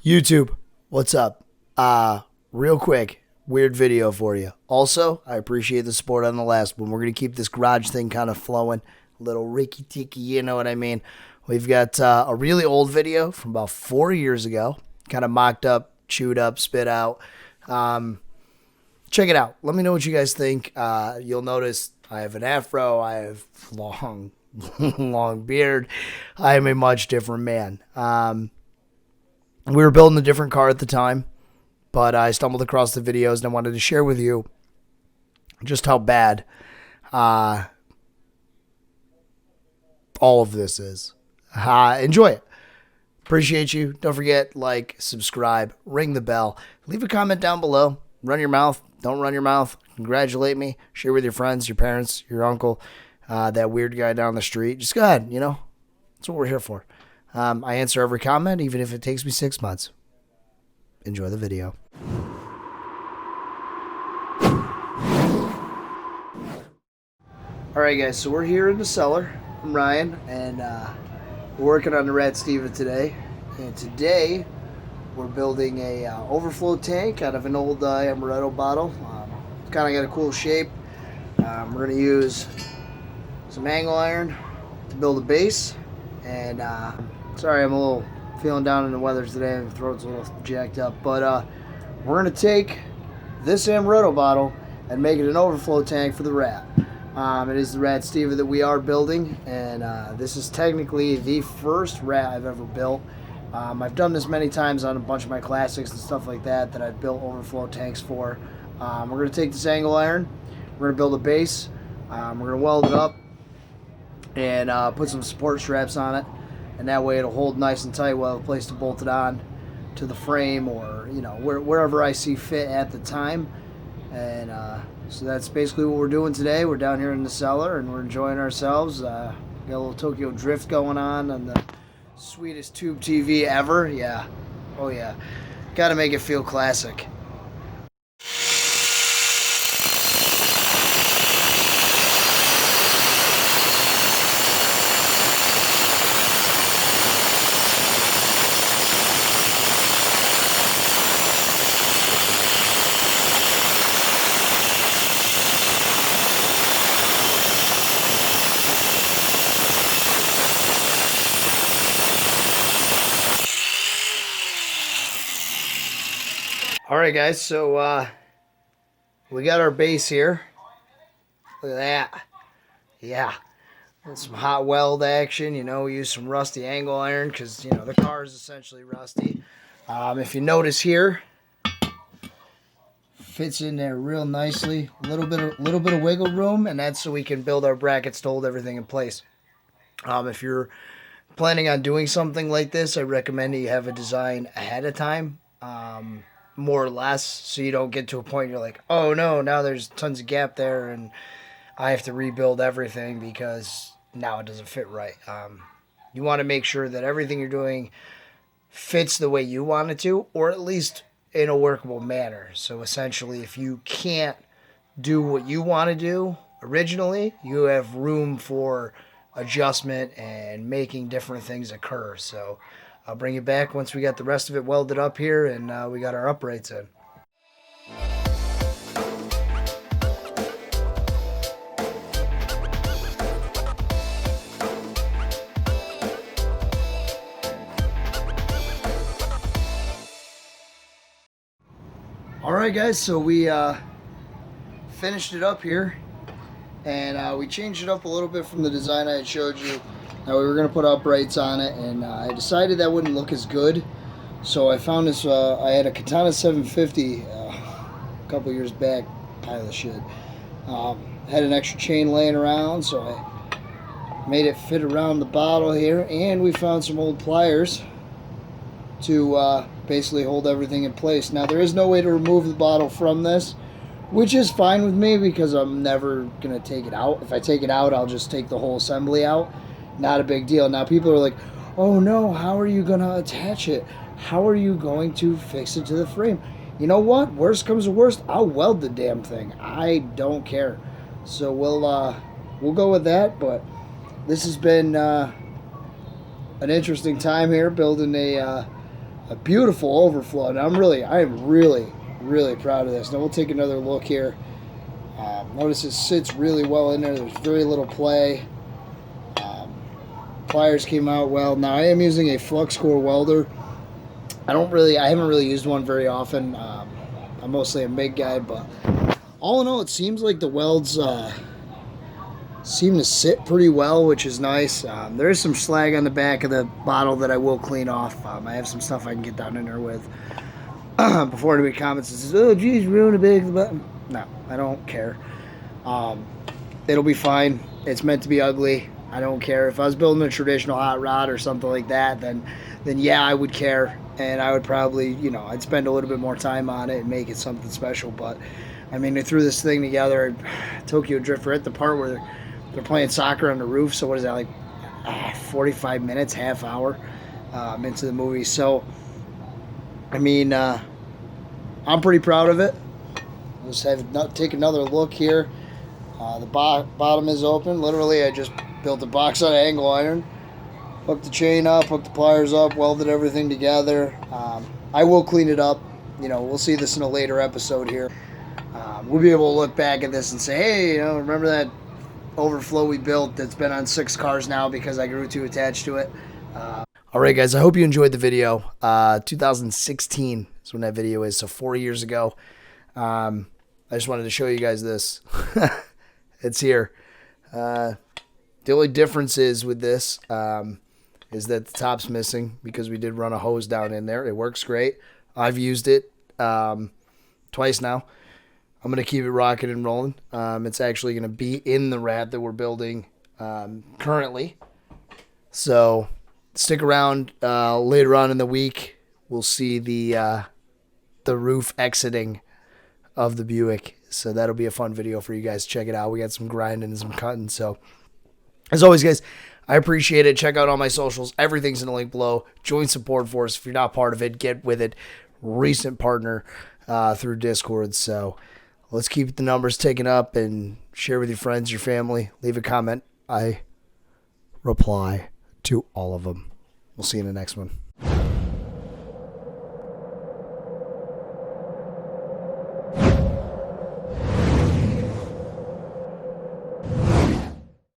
YouTube, what's up? Real quick, weird video for you. Also, I appreciate the support on the last one. We're going to keep this garage thing kind of flowing. A little ricky-ticky, you know what I mean? We've got a really old video from about 4 years ago. Kind of mocked up, chewed up, spit out. Check it out. Let me know what you guys think. You'll notice I have an afro. I have long beard. I am a much different man. We were building a different car at the time, but I stumbled across the videos and I wanted to share with you just how bad all of this is. Enjoy it. Appreciate you. Don't forget, like, subscribe, ring the bell, leave a comment down below. Run your mouth. Don't run your mouth. Congratulate me. Share with your friends, your parents, your uncle, that weird guy down the street. Just go ahead, you know. That's what we're here for. I answer every comment, even if it takes me 6 months. Enjoy the video. Alright guys, so we're here in the cellar. I'm Ryan, and we're working on the Rat Steven today. And today, we're building a overflow tank out of an old amaretto bottle. It's kind of got a cool shape. We're going to use some angle iron to build a base. And sorry, I'm a little feeling down in the weather today. My throat's a little jacked up. But we're going to take this amaretto bottle and make it an overflow tank for the rat. It is the Rat Steven that we are building. And this is technically the first rat I've ever built. I've done this many times on a bunch of my classics and stuff like that I've built overflow tanks for. We're going to take this angle iron. We're going to build a base. We're going to weld it up and put some support straps on it, and that way it'll hold nice and tight. We'll have a place to bolt it on to the frame, or you know, wherever I see fit at the time. And so that's basically what we're doing today. We're down here in the cellar and we're enjoying ourselves. Got a little Tokyo Drift going on the sweetest tube TV ever. Yeah, oh yeah, gotta make it feel classic. Alright guys, so we got our base here. Look at that. Yeah. And some hot weld action, you know, we use some rusty angle iron because, you know, the car is essentially rusty. If you notice here, fits in there real nicely. A little bit of wiggle room, and that's so we can build our brackets to hold everything in place. If you're planning on doing something like this, I recommend that you have a design ahead of time. More or less, so you don't get to a point you're like, oh no, now there's tons of gap there and I have to rebuild everything because now it doesn't fit right. You want to make sure that everything you're doing fits the way you want it to, or at least in a workable manner. So essentially, if you can't do what you want to do originally, you have room for adjustment and making different things occur. So I'll bring you back once we got the rest of it welded up here and we got our uprights in. Alright guys, so we finished it up here, and we changed it up a little bit from the design I had showed you. Now we were going to put uprights on it, and I decided that wouldn't look as good. So I found this, I had a Katana 750 a couple years back, pile of shit. Had an extra chain laying around, so I made it fit around the bottle here, and we found some old pliers to basically hold everything in place. Now there is no way to remove the bottle from this, which is fine with me because I'm never going to take it out. If I take it out, I'll just take the whole assembly out. Not a big deal. Now people are like, oh no, how are you going to attach it? How are you going to fix it to the frame? You know what? Worst comes to worst, I'll weld the damn thing. I don't care. So we'll go with that. But this has been an interesting time here building a a beautiful overflow. And I am really proud of this. Now we'll take another look here. Notice it sits really well in there. There's very little play. Pliers came out well. Now I am using a flux core welder. I haven't really used one very often. I'm mostly a MIG guy, but all in all, it seems like the welds seem to sit pretty well, which is nice. There is some slag on the back of the bottle that I will clean off. I have some stuff I can get down in there with. Before anybody comments and says, "Oh, geez, ruin a big button." No, I don't care. It'll be fine. It's meant to be ugly. I don't care. If I was building a traditional hot rod or something like that, then yeah, I would care, and I would probably, I'd spend a little bit more time on it and make it something special. But I mean, they threw this thing together. Tokyo Drift. We're at the part where they're playing soccer on the roof. So what is that, like 45 minutes, half hour into the movie? So I mean, I'm pretty proud of it. Let's take another look here. The bottom is open. Literally, I just built a box out of angle iron, hooked the chain up, hooked the pliers up, welded everything together. I will clean it up. We'll see this in a later episode here. We'll be able to look back at this and say, hey, remember that overflow we built that's been on 6 cars now because I grew too attached to it. All right, guys, I hope you enjoyed the video. 2016 is when that video is, so 4 years ago. I just wanted to show you guys this. It's here. The only difference is with this is that the top's missing because we did run a hose down in there. It works great. I've used it twice now. I'm going to keep it rocking and rolling. It's actually going to be in the rat that we're building currently. So stick around later on in the week. We'll see the roof exiting of the Buick. So that'll be a fun video for you guys. Check it out. We got some grinding and some cutting. So as always, guys, I appreciate it. Check out all my socials. Everything's in the link below. Join Support Force. If you're not part of it, get with it. Recent partner through Discord. So let's keep the numbers ticking up and share with your friends, your family. Leave a comment. I reply to all of them. We'll see you in the next one.